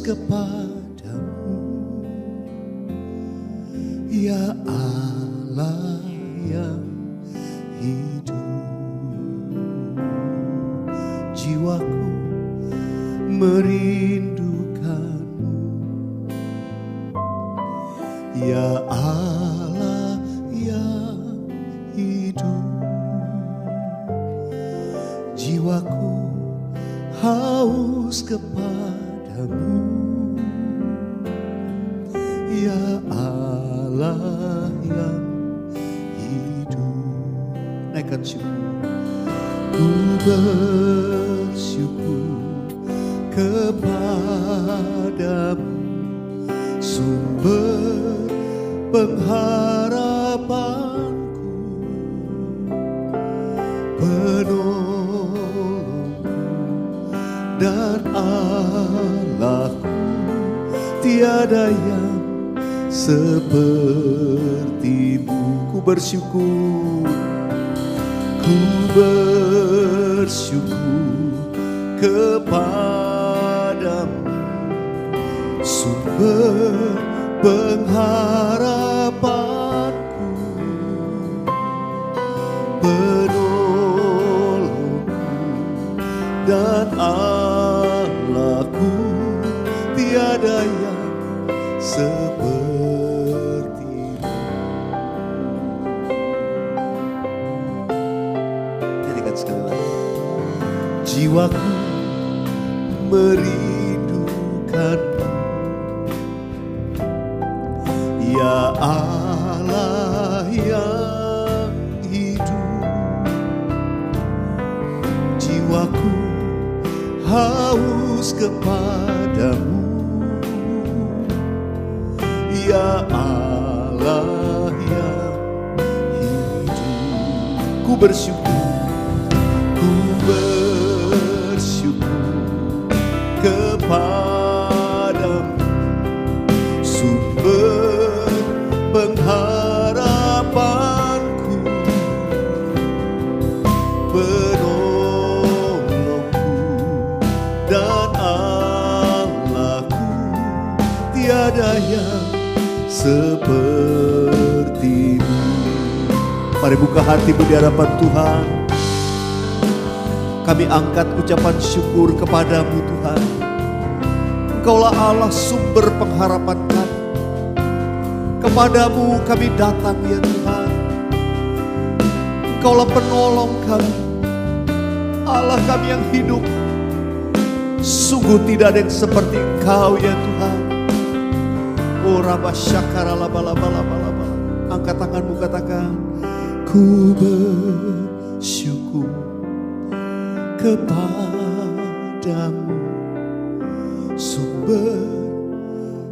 kepadamu, ya Allah yang hidup. Jiwaku merindukanmu, ya Allah yang hidup. Jiwaku haus kepadamu, ya Allah yang hidup. Naikkan syukur. Ku bersyukur kepadamu, sumber pengharapanku, penolongku dan Allahku. Tiada yang sepertimu. Ku bersyukur, ku bersyukur kepadamu, sumber pengharapanku, penolongku dan Allahku. Tiada yang sepertimu. Nyanyikan sekali lagi. Jiwaku merindukanmu, ya Allah yang hidup. Jiwaku haus kepadamu, ya Allah yang hidup. Ku bersyukur, ku bersyukur kepadamu, sumber pengharapanku, penolongku dan Allahku. Tiada yang sepertimu. Mari buka hatimu di hadapan Tuhan. Kami angkat ucapan syukur kepadamu Tuhan. Engkaulah Allah sumber pengharapan kami. Kepadamu kami datang ya Tuhan. Engkaulah penolong kami, Allah kami yang hidup. Sungguh tidak ada yang seperti Engkau ya Tuhan. Oh Rabba Syakara laba laba laba laba. Angkat tanganmu, katakan, ku bersyukur kepadamu, sumber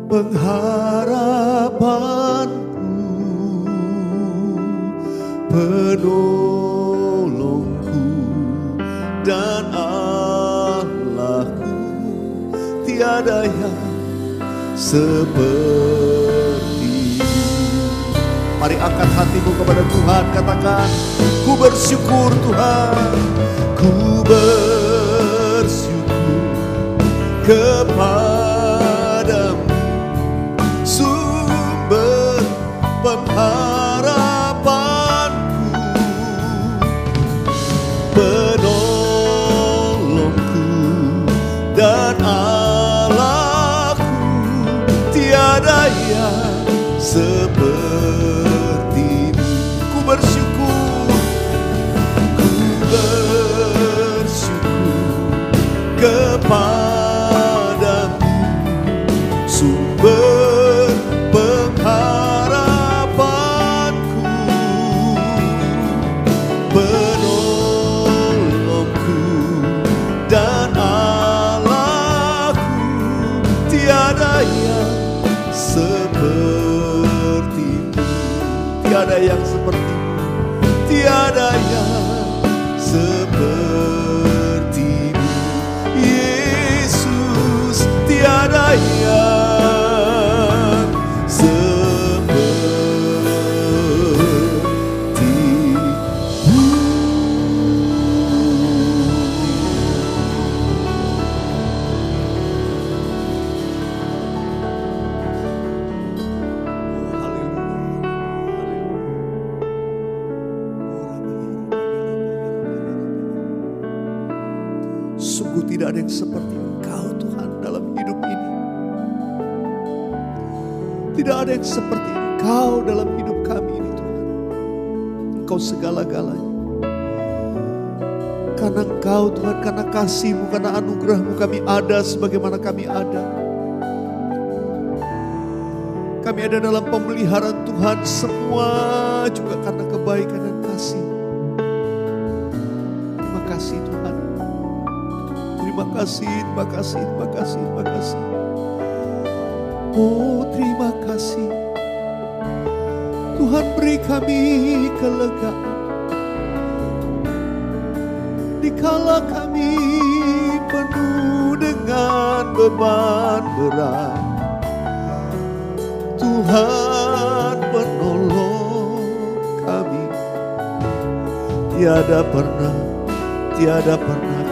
pengharapanku, penolongku dan Allahku. Tiada yang seperti. Mari angkat hatimu kepada Tuhan, katakan, ku bersyukur Tuhan, ku bersyukur kepadamu, sumber pengharapanku, penolongku dan Allahku. Tiada yang sepertimu. Ku bersyukur, ku bersyukur kepadamu, sumber pengharapanku, penolongku dan Allahku. Tiada yang sepertimu, tiada yang sepertimu, tiada yang sepertimu. Yesus, tiada yang sepertimu. Tidak ada yang seperti Engkau Tuhan dalam hidup ini. Tidak ada yang seperti Engkau dalam hidup kami ini Tuhan. Engkau segala-galanya. Karena Engkau Tuhan, karena kasih-Mu, karena anugerah-Mu kami ada sebagaimana kami ada. Kami ada dalam pemeliharaan Tuhan semua juga karena kebaikan dan kasih. Terima kasih Tuhan. Terima kasih, terima kasih, terima kasih, terima kasih. Oh terima kasih. Tuhan beri kami kelegaan. Dikala kami penuh dengan beban berat, Tuhan menolong kami. Tiada pernah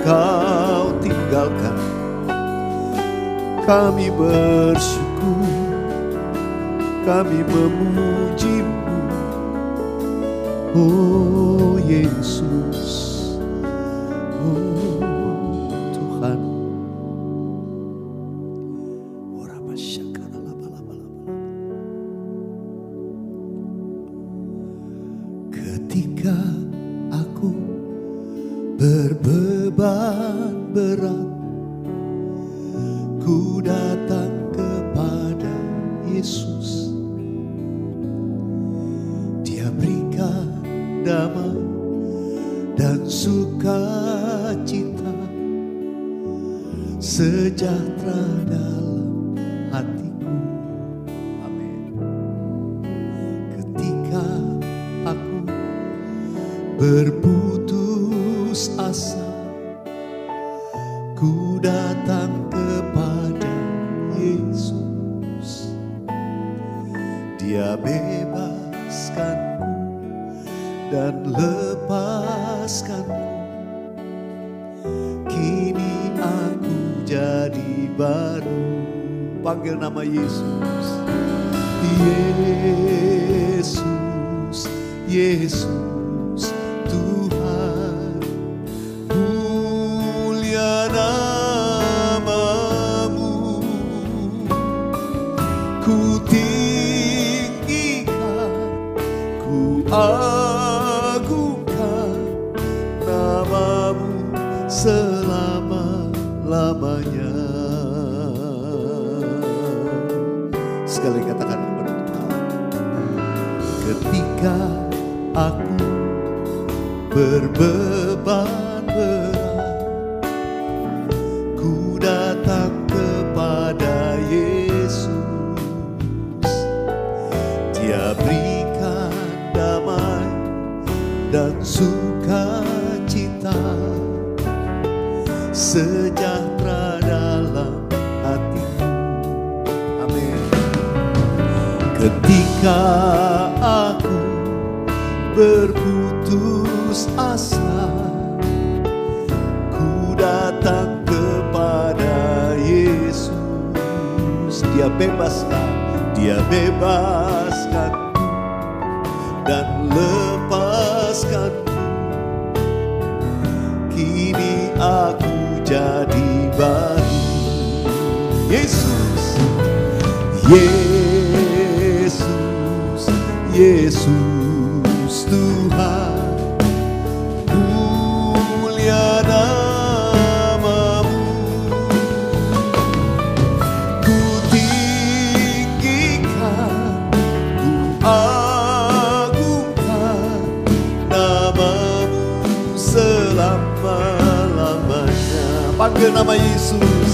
Kau tinggalkan. Kami bersyukur, kami memuji-Mu, oh Yesus, oh Tuhan. Ketika aku berbeban berat, ku datang kepada Yesus. Dia berikan damai dan sukacita, sejahtera dalam hatiku. Amin. Ketika aku berputus asa, ku datang kepada Yesus. Dia bebaskanku dan lepaskanku. Kini aku jadi baru. Panggil nama Yesus. Yesus, Yesus Tuhan, mulia nama-Mu. Ku tinggikan, ku agungkan nama-Mu selama-lamanya. Sekali katakan kepada Tuhan. Ketika aku berbeban berat, ku datang kepada Yesus. Dia berikan damai dan sukacita, sejahtera dalam hatiku. Amin. Ketika aku berputus asa, ku datang kepada Yesus. Dia bebaskanku dan lepaskanku. Kini aku jadi baru. Yesus, Yesus, Yesus Tuhan, mulia nama-Mu. Ku tinggikan, ku agungkan nama-Mu selama-lamanya. Panggil nama Yesus.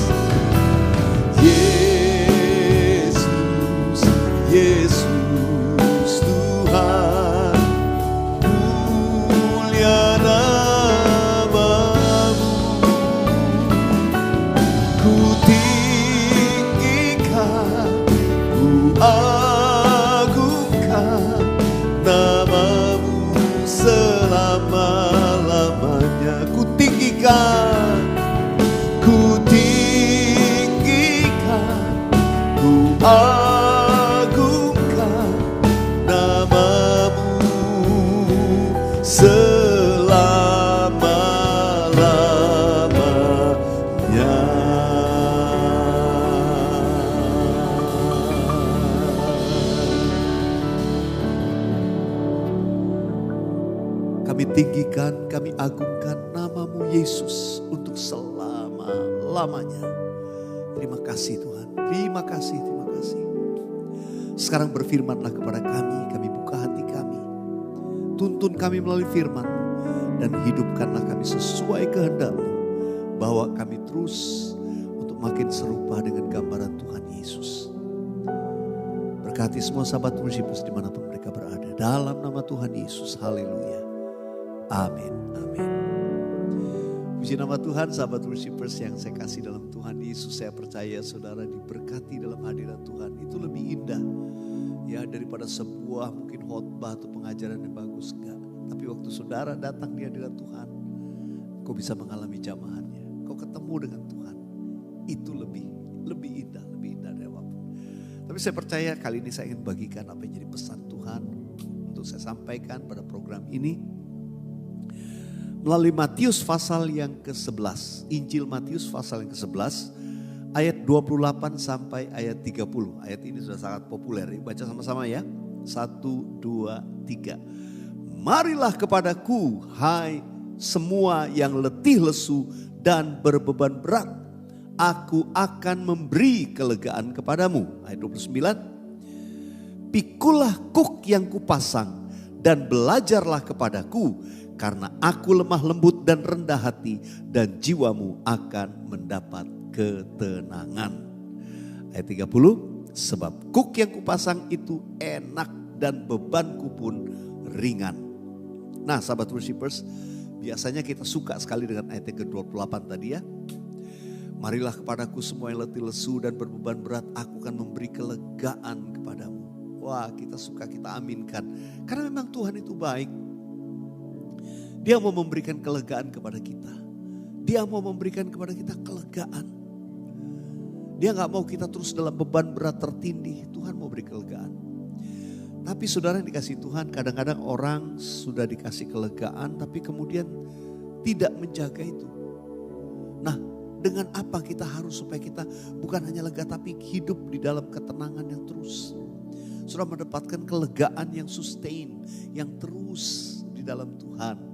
Yesus, Yesus Tuhan, mulia nama-Mu. Ku tinggikan, ku agungkan nama-Mu selama-lamanya. Ku tinggikan, ku tinggikan, ku agungkan nama-Mu selama-lamanya. Kami tinggikan, kami agungkan nama-Mu Yesus untuk selama-lamanya. Terima kasih Tuhan, terima kasih, terima kasih. Sekarang berfirman-Lah kepada kami buka hati kami. Tuntun kami melalui firman dan hidupkanlah kami sesuai kehendak-Mu. Bawa kami terus untuk makin serupa dengan gambaran Tuhan Yesus. Berkati semua sahabat worshipers dimanapun mereka berada. Dalam nama Tuhan Yesus, haleluya. Amin, amin. Puji nama Tuhan, sahabat worshipers yang saya kasih dalam Tuhan Yesus. Saya percaya saudara diberkati dalam hadirat Tuhan. Itu lebih indah ya daripada sebuah mungkin khotbah atau pengajaran yang bagus. Enggak. Tapi waktu saudara datang di hadirat Tuhan, kau bisa mengalami jamahannya. Kau ketemu dengan Tuhan. Itu lebih indah dari apapun. Tapi saya percaya kali ini saya ingin bagikan apa yang jadi pesan Tuhan untuk saya sampaikan pada program ini. Melalui Matius pasal yang ke-11. Injil Matius pasal yang ke-11. Ayat 28 sampai ayat 30. Ayat ini sudah sangat populer. Baca sama-sama ya. 1, 2, 3. Marilah kepadaku hai semua yang letih lesu dan berbeban berat. Aku akan memberi kelegaan kepadamu. Ayat 29. Pikulah kuk yang kupasang dan belajarlah kepadaku. Karena aku lemah lembut dan rendah hati dan jiwamu akan mendapat ketenangan. Ayat 30, sebab kuk yang kupasang itu enak dan bebanku pun ringan. Nah sahabat worshipers, biasanya kita suka sekali dengan ayat yang ke-28 tadi ya. Marilah kepadaku semua yang letih lesu dan berbeban berat, aku akan memberi kelegaan kepadamu. Wah kita suka, kita aminkan. Karena memang Tuhan itu baik. Dia mau memberikan kelegaan kepada kita. Dia mau memberikan kepada kita kelegaan. Dia gak mau kita terus dalam beban berat tertindih. Tuhan mau beri kelegaan. Tapi saudara yang dikasih Tuhan, kadang-kadang orang sudah dikasih kelegaan tapi kemudian tidak menjaga itu. Nah, dengan apa kita harus supaya kita bukan hanya lega tapi hidup di dalam ketenangan yang terus. Sudah mendapatkan kelegaan yang sustain, yang terus di dalam Tuhan.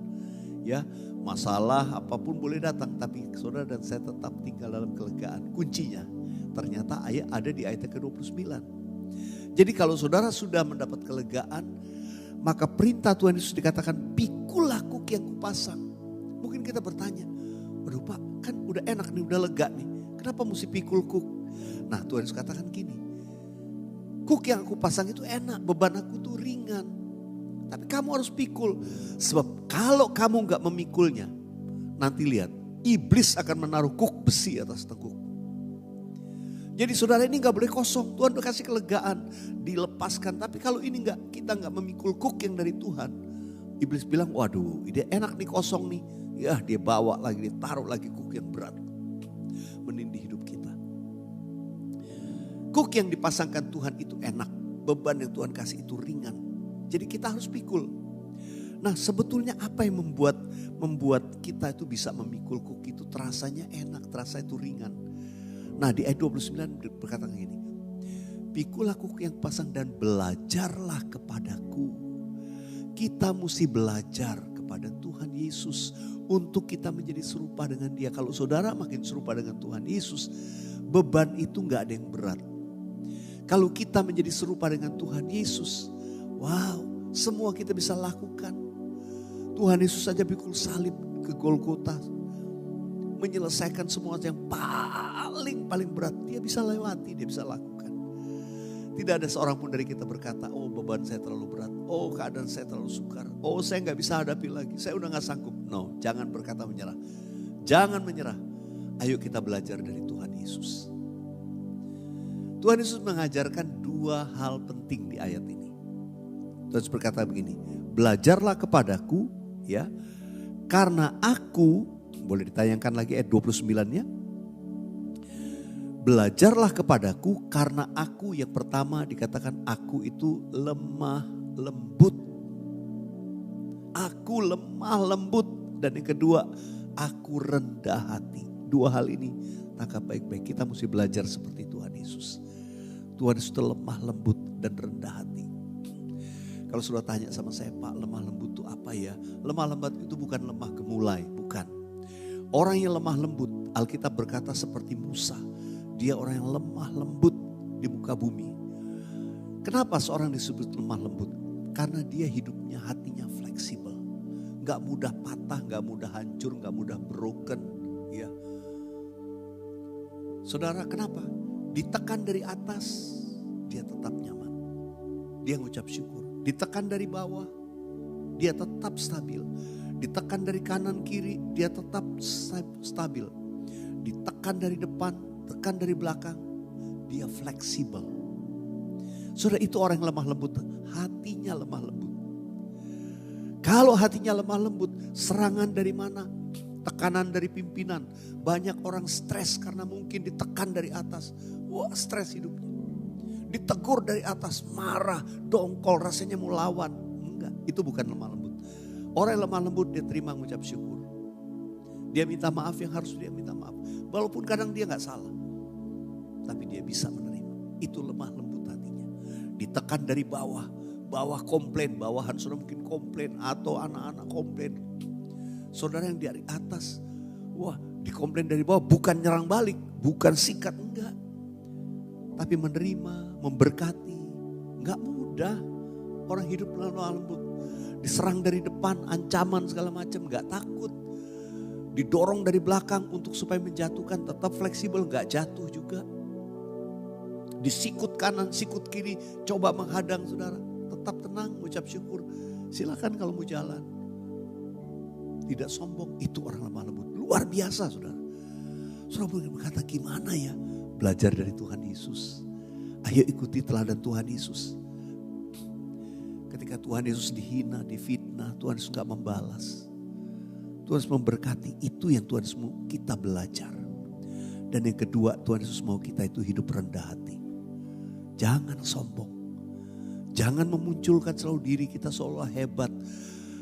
Ya, masalah apapun boleh datang tapi saudara dan saya tetap tinggal dalam kelegaan. Kuncinya ternyata ada di ayat ke-29. Jadi kalau saudara sudah mendapat kelegaan, maka perintah Tuhan Yesus dikatakan pikulah kuk yang kupasang. Mungkin kita bertanya, waduh Pak kan udah enak nih, udah lega nih. Kenapa mesti pikul kuk? Nah Tuhan Yesus katakan gini, kuk yang aku pasang itu enak, beban aku tuh ringan. Tapi kamu harus pikul. Sebab kalau kamu gak memikulnya, nanti lihat, iblis akan menaruh kuk besi atas tengkuk. Jadi saudara ini gak boleh kosong. Tuhan udah kasih kelegaan, dilepaskan. Tapi kalau ini kita gak memikul kuk yang dari Tuhan, iblis bilang, waduh ide enak nih kosong nih. Ya dia bawa lagi, dia taruh lagi kuk yang berat. Menindih hidup kita. Kuk yang dipasangkan Tuhan itu enak. Beban yang Tuhan kasih itu ringan. Jadi kita harus pikul. Nah sebetulnya apa yang membuat kita itu bisa memikul kuk itu terasanya enak, terasa itu ringan. Nah di ayat 29 berkata gini. Pikulah kuk yang pasang dan belajarlah kepadaku. Kita mesti belajar kepada Tuhan Yesus untuk kita menjadi serupa dengan Dia. Kalau saudara makin serupa dengan Tuhan Yesus, beban itu gak ada yang berat. Kalau kita menjadi serupa dengan Tuhan Yesus, wow, semua kita bisa lakukan. Tuhan Yesus saja pikul salib ke Golgota. Menyelesaikan semua yang paling berat. Dia bisa lewati, dia bisa lakukan. Tidak ada seorang pun dari kita berkata, oh beban saya terlalu berat. Oh keadaan saya terlalu sukar. Oh saya gak bisa hadapi lagi. Saya udah gak sanggup. No, jangan berkata menyerah. Jangan menyerah. Ayo kita belajar dari Tuhan Yesus. Tuhan Yesus mengajarkan dua hal penting di ayat ini. Tuhan Yesus berkata begini, belajarlah kepadaku ya, karena aku, boleh ditayangkan lagi ayat 29-nya. Belajarlah kepadaku karena aku, yang pertama dikatakan aku itu lemah lembut. Aku lemah lembut. Dan yang kedua, aku rendah hati. Dua hal ini tangkap baik-baik, kita mesti belajar seperti Tuhan Yesus. Tuhan Yesus itu lemah lembut dan rendah hati. Kalau sudah tanya sama saya, Pak, lemah lembut itu apa ya? Lemah lembut itu bukan lemah gemulai, bukan. Orang yang lemah lembut, Alkitab berkata seperti Musa. Dia orang yang lemah lembut di muka bumi. Kenapa seorang disebut lemah lembut? Karena dia hidupnya, hatinya fleksibel. Gak mudah patah, gak mudah hancur, gak mudah broken. Ya. Saudara, kenapa? Ditekan dari atas, dia tetap nyaman. Dia ngucap syukur. Ditekan dari bawah, dia tetap stabil. Ditekan dari kanan kiri, dia tetap stabil. Ditekan dari depan, tekan dari belakang, dia fleksibel. Saudara, itu orang yang lemah lembut, hatinya lemah lembut. Kalau hatinya lemah lembut, serangan dari mana? Tekanan dari pimpinan. Banyak orang stres karena mungkin ditekan dari atas. Wah, stres hidupnya. Ditegur dari atas, marah, dongkol, rasanya mau lawan. Enggak, itu bukan lemah lembut. Orang yang lemah lembut dia terima mengucap syukur. Dia minta maaf yang harus dia minta maaf. Walaupun kadang dia gak salah. Tapi dia bisa menerima. Itu lemah lembut hatinya. Ditekan dari bawah. Bawah komplain, bawahan saudara mungkin komplain. Atau anak-anak komplain. Saudara yang dari atas, wah dikomplain dari bawah, bukan nyerang balik. Bukan sikat, enggak. Tapi menerima, memberkati. Enggak mudah. Orang hidup lemah lembut. Diserang dari depan, ancaman segala macam, enggak takut. Didorong dari belakang untuk supaya menjatuhkan, tetap fleksibel, enggak jatuh juga. Disikut kanan, sikut kiri, coba menghadang saudara. Tetap tenang, ucap syukur. Silakan kalau mau jalan. Tidak sombong, itu orang lemah lembut. Luar biasa saudara. Saudara berkata gimana ya? Belajar dari Tuhan Yesus. Ayo ikuti teladan Tuhan Yesus. Ketika Tuhan Yesus dihina, difitnah, Tuhan Yesus gak membalas. Tuhan Yesus memberkati, itu yang Tuhan Yesus mau kita belajar. Dan yang kedua, Tuhan Yesus mau kita itu hidup rendah hati. Jangan sombong. Jangan memunculkan selalu diri kita seolah hebat.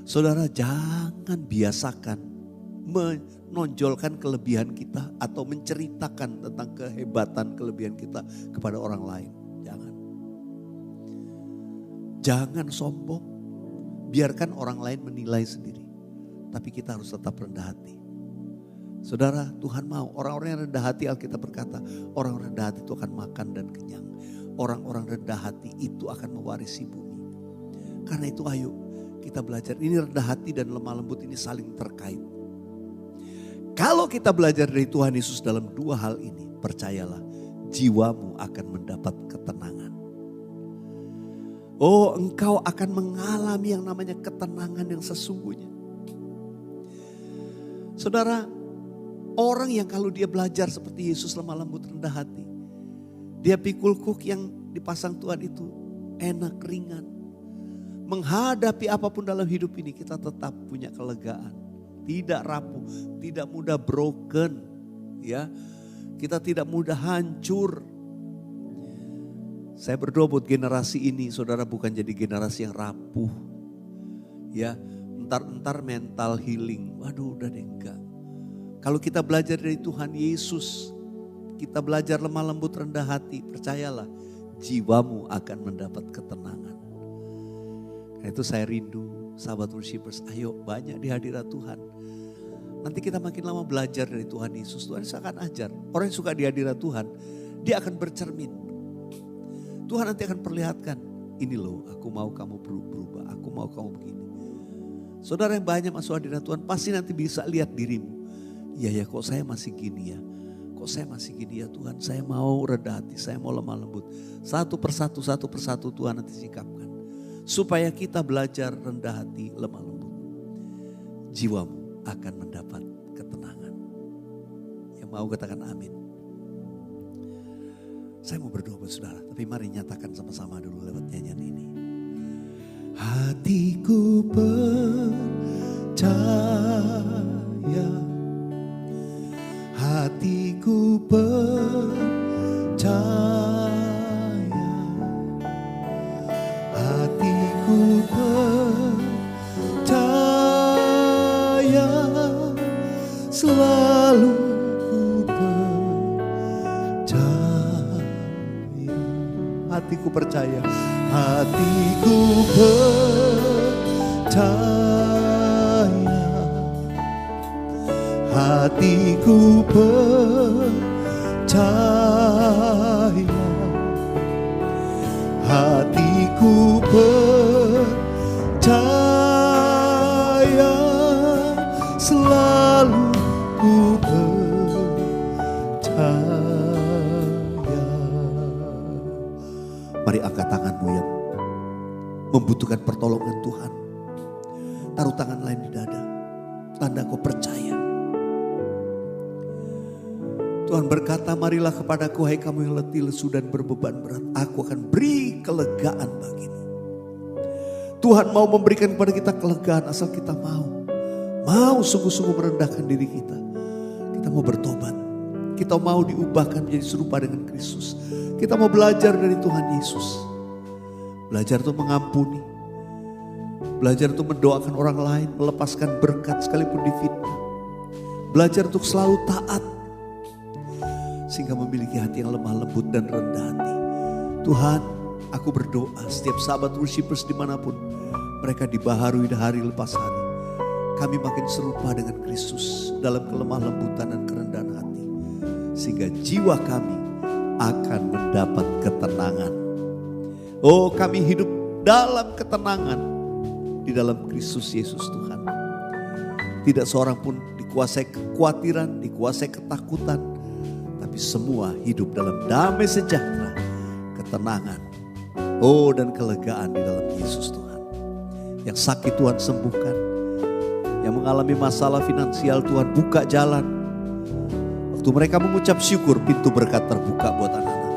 Saudara, jangan biasakan menonjolkan kelebihan kita atau menceritakan tentang kehebatan kelebihan kita kepada orang lain. Jangan sombong. Biarkan orang lain menilai sendiri. Tapi kita harus tetap rendah hati. Saudara, Tuhan mau orang-orang yang rendah hati, Alkitab berkata, orang rendah hati itu akan makan dan kenyang. Orang-orang rendah hati itu akan mewarisi bumi. Karena itu ayo kita belajar. Ini rendah hati dan lemah lembut ini saling terkait. Kalau kita belajar dari Tuhan Yesus dalam dua hal ini, percayalah jiwamu akan mendapat ketenangan. Oh, engkau akan mengalami yang namanya ketenangan yang sesungguhnya. Saudara, orang yang kalau dia belajar seperti Yesus lemah lembut rendah hati, dia pikul kuk yang dipasang Tuhan itu enak, ringan. Menghadapi apapun dalam hidup ini kita tetap punya kelegaan. Tidak rapuh, tidak mudah broken, ya. Kita tidak mudah hancur. Saya berdoa buat generasi ini, saudara bukan jadi generasi yang rapuh. Ya, entar mental healing. Waduh, udah deh enggak. Kalau kita belajar dari Tuhan Yesus, kita belajar lemah lembut rendah hati, percayalah jiwamu akan mendapat ketenangan. Karena itu saya rindu, sahabat worshipers, ayo banyak di hadirat Tuhan. Nanti kita makin lama belajar dari Tuhan Yesus. Tuhan Yesus akan ajar. Orang yang suka di hadirat Tuhan, dia akan bercermin. Tuhan nanti akan perlihatkan, ini loh aku mau kamu berubah, aku mau kamu begini. Saudara yang banyak masuk hadirat Tuhan pasti nanti bisa lihat dirimu. Iya ya, kok saya masih gini ya. Kok saya masih gini ya Tuhan, saya mau rendah hati, saya mau lemah lembut. Satu persatu Tuhan nanti sikapkan. Supaya kita belajar rendah hati, lemah lembut. Jiwamu akan mendapat ketenangan. Yang mau katakan amin. Saya mau berdoa buat saudara, tapi mari nyatakan sama-sama dulu lewat nyanyian ini. Hatiku percaya, hatiku percaya, hatiku percaya, selalu ku percaya. Hatiku percaya, hatiku percaya, hatiku percaya, hatiku percaya, selalu ku percaya. Mari angkat tanganmu yang membutuhkan pertolongan Tuhan. Taruh tangan lain di dada, tanda kau percaya. Tuhan berkata, marilah kepadaku hai kamu yang letih, lesu dan berbeban berat. Aku akan beri kelegaan bagimu. Tuhan mau memberikan kepada kita kelegaan asal kita mau. Mau sungguh-sungguh merendahkan diri kita. Kita mau bertobat. Kita mau diubahkan menjadi serupa dengan Kristus. Kita mau belajar dari Tuhan Yesus. Belajar untuk mengampuni. Belajar untuk mendoakan orang lain, melepaskan berkat sekalipun difitnah. Belajar untuk selalu taat. Sehingga memiliki hati yang lemah lembut dan rendah hati. Tuhan, aku berdoa setiap sahabat worshipers dimanapun mereka dibaharui hari lepas hari. Kami makin serupa dengan Kristus dalam kelemah lembutan dan kerendahan hati. Sehingga jiwa kami akan mendapat ketenangan. Oh, kami hidup dalam ketenangan di dalam Kristus Yesus Tuhan. Tidak seorang pun dikuasai kekhawatiran, dikuasai ketakutan. Tapi semua hidup dalam damai sejahtera, ketenangan, dan kelegaan di dalam Yesus Tuhan. Yang sakit Tuhan sembuhkan, yang mengalami masalah finansial Tuhan buka jalan. Waktu mereka mengucap syukur, pintu berkat terbuka buat anak-anak.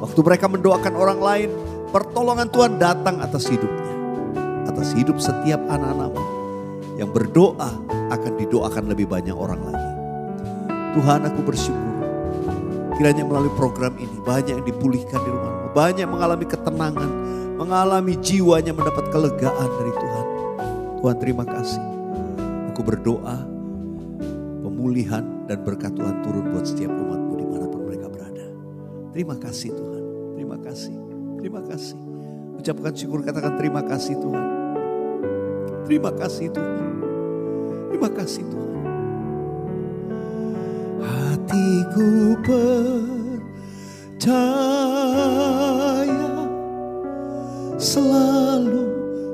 Waktu mereka mendoakan orang lain, pertolongan Tuhan datang atas hidupnya. Atas hidup setiap anak-anakmu yang berdoa akan didoakan lebih banyak orang lagi. Tuhan, aku bersyukur kiranya melalui program ini banyak yang dipulihkan di rumahmu. Banyak mengalami ketenangan, mengalami jiwanya mendapat kelegaan dari Tuhan. Tuhan, terima kasih. Aku berdoa pemulihan dan berkat Tuhan turun buat setiap umatmu dimanapun mereka berada. Terima kasih Tuhan, terima kasih, terima kasih. Ucapkan syukur, katakan terima kasih Tuhan. Terima kasih Tuhan, terima kasih Tuhan. Hatiku percaya, selalu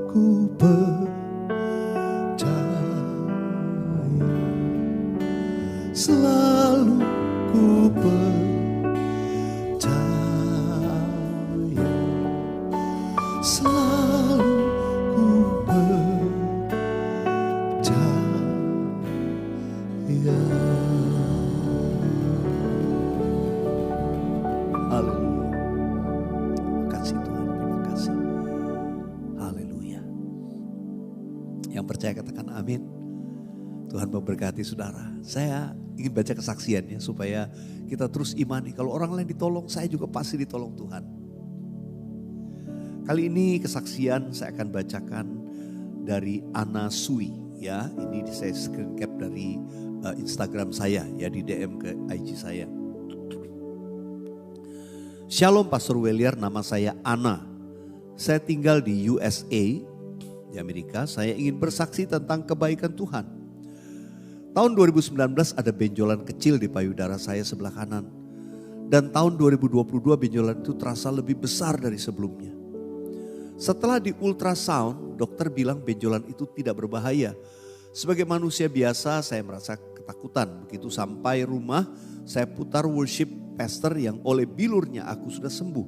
ku percaya, selalu ku percaya, selalu ku percaya. Percaya katakan amin. Tuhan memberkati saudara. Saya ingin baca kesaksiannya supaya kita terus imani. Kalau orang lain ditolong, saya juga pasti ditolong Tuhan. Kali ini kesaksian saya akan bacakan dari Ana Sui. Ya, ini saya screen cap dari Instagram saya, ya, di DM ke IG saya. Shalom Pastor Weliar, nama saya Ana. Saya tinggal di USA. Di Amerika, saya ingin bersaksi tentang kebaikan Tuhan. Tahun 2019 ada benjolan kecil di payudara saya sebelah kanan. Dan tahun 2022 benjolan itu terasa lebih besar dari sebelumnya. Setelah di ultrasound, dokter bilang benjolan itu tidak berbahaya. Sebagai manusia biasa, saya merasa ketakutan. Begitu sampai rumah, saya putar worship pastor yang oleh bilurnya aku sudah sembuh.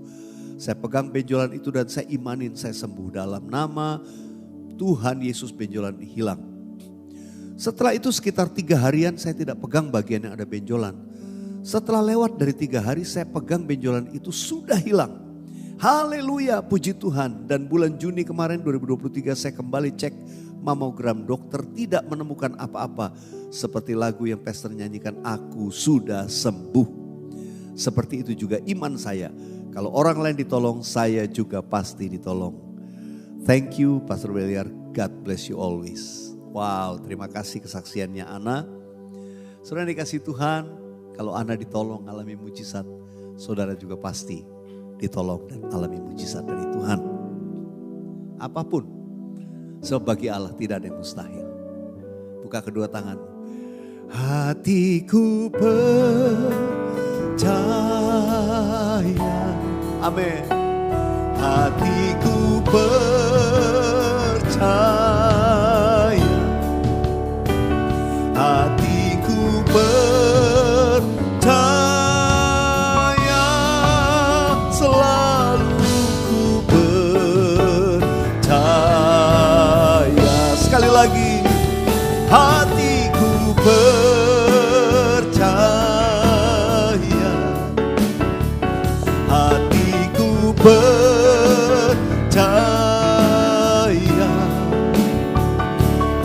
Saya pegang benjolan itu dan saya imanin saya sembuh dalam nama Tuhan Yesus. Benjolan hilang. Setelah itu sekitar 3 harian saya tidak pegang bagian yang ada benjolan. Setelah lewat dari 3 hari saya pegang benjolan itu sudah hilang. Haleluya, puji Tuhan. Dan bulan Juni kemarin 2023 saya kembali cek mamogram, dokter tidak menemukan apa-apa. Seperti lagu yang pastor nyanyikan, aku sudah sembuh. Seperti itu juga iman saya. Kalau orang lain ditolong, saya juga pasti ditolong. Thank you Pastor Weliar, God bless you always. Wow, terima kasih kesaksiannya Ana. Saudara dikasih Tuhan, kalau Ana ditolong alami mujizat, saudara juga pasti ditolong dan alami mujizat dari Tuhan. Apapun, sebab bagi Allah tidak ada yang mustahil. Buka kedua tanganmu. Hatiku percaya, amin. Hatiku percaya, hatiku percaya, selalu ku percaya. Sekali lagi, hatiku percaya, hatiku percaya,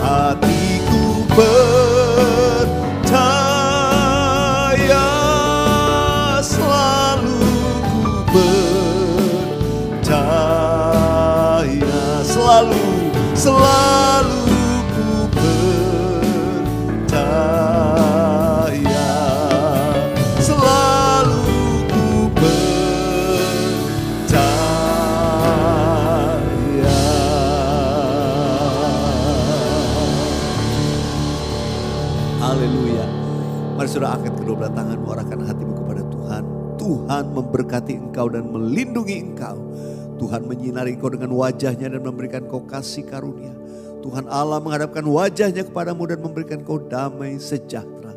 hatiku percaya, selalu ku percaya, selalu ku percaya, selalu ku percaya. Haleluya. Mari saudara angkat kedua belah tanganmu, arahkan hatimu kepada Tuhan. Tuhan memberkati engkau dan melindungi engkau. Tuhan menyinari engkau dengan wajahnya dan memberikan kau kasih karunia. Tuhan Allah menghadapkan wajahnya kepadamu dan memberikan kau damai sejahtera.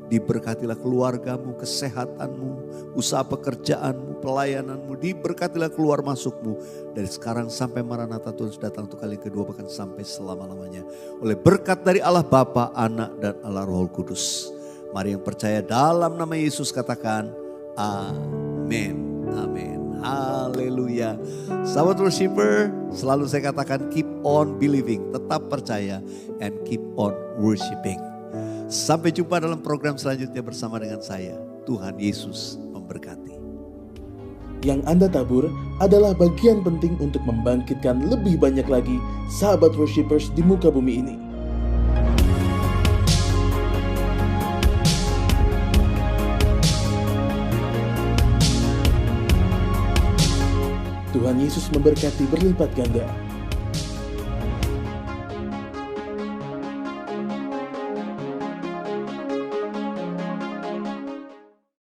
Diberkatilah keluargamu, kesehatanmu, usaha pekerjaanmu, pelayananmu. Diberkatilah keluar masukmu. Dari sekarang sampai Maranatha Tuhan sudah datang untuk kali kedua, bahkan sampai selama-lamanya. Oleh berkat dari Allah Bapa, Anak dan Allah Roh Kudus. Mari yang percaya dalam nama Yesus katakan amin. Amin. Haleluya. Sahabat worshiper, selalu saya katakan keep on believing. Tetap percaya and keep on worshiping. Sampai jumpa dalam program selanjutnya bersama dengan saya. Tuhan Yesus memberkati. Yang Anda tabur adalah bagian penting untuk membangkitkan lebih banyak lagi sahabat worshipers di muka bumi ini. Tuhan Yesus memberkati berlipat ganda.